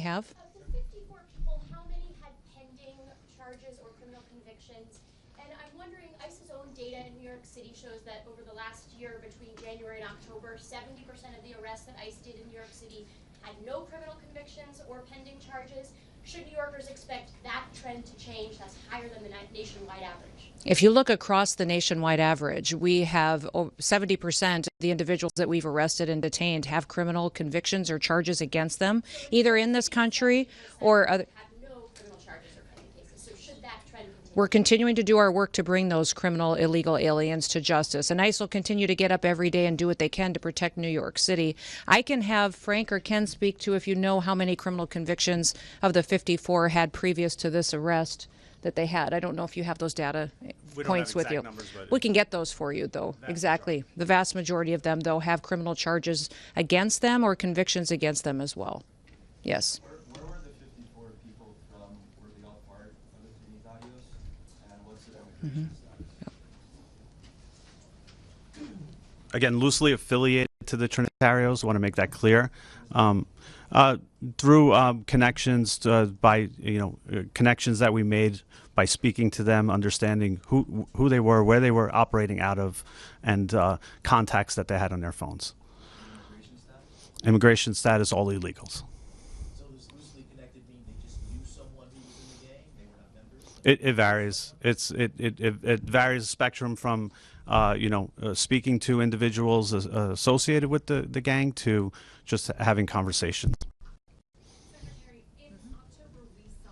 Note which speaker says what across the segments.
Speaker 1: have.
Speaker 2: Of the 54 people, how many had pending charges or criminal convictions? And I'm wondering, ICE's own data in New York City shows that over the last year, between January and October, 70% of the arrests that ICE did in New York City had no criminal convictions or pending charges. Should New Yorkers expect that trend to change? That's higher than the nationwide average.
Speaker 1: If you look across the nationwide average, we have 70% of the individuals that we've arrested and detained have criminal convictions or charges against them, either in this country or other.
Speaker 2: Have no criminal charges or pending cases. So should that trend continue?
Speaker 1: We're continuing to do our work to bring those criminal illegal aliens to justice. And ICE will continue to get up every day and do what they can to protect New York City. I can have Frank or Ken speak to if you know how many criminal convictions of the 54 had previous to this arrest that they had. I don't know if you have those data points with you.
Speaker 3: Numbers,
Speaker 1: we can get those for you, though. Exactly. The vast majority of them, though, have criminal charges against them or convictions against them as well. Yes.
Speaker 4: Where were the 54 people from? Were they all part of the Trinitarios? And what's their immigration status?
Speaker 3: Again, loosely affiliated to the Trinitarios. I want to make that clear. Through connections by connections that we made by speaking to them, understanding who they were, where they were operating out of, and contacts that they had on their phones. Immigration status, all illegals.
Speaker 5: So this loosely connected mean they just knew someone who was in the gang? They were not members?
Speaker 3: It varies. It varies spectrum from speaking to individuals associated with the gang to just having conversations.
Speaker 6: Secretary, in October we saw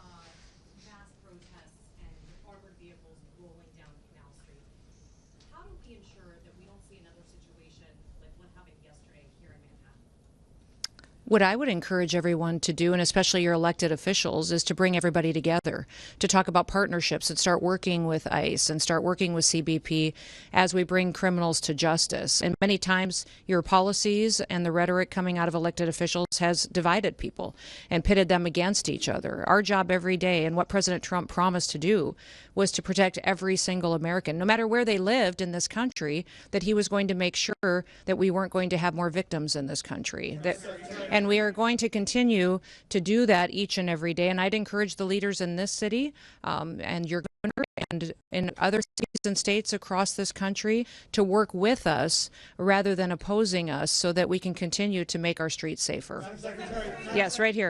Speaker 6: mass protests and armored vehicles rolling down Canal Street. How do we ensure that we don't see another situation like what happened yesterday here in Manhattan?
Speaker 1: What I would encourage everyone to do, and especially your elected officials, is to bring everybody together to talk about partnerships and start working with ICE and start working with CBP as we bring criminals to justice. And many times your policies and the rhetoric coming out of elected officials has divided people and pitted them against each other. Our job every day, and what President Trump promised to do, was to protect every single American, no matter where they lived in this country, that he was going to make sure that we weren't going to have more victims in this country. And we are going to continue to do that each and every day. And I'd encourage the leaders in this city and your governor and in other cities and states across this country to work with us rather than opposing us so that we can continue to make our streets safer. Yes, right here.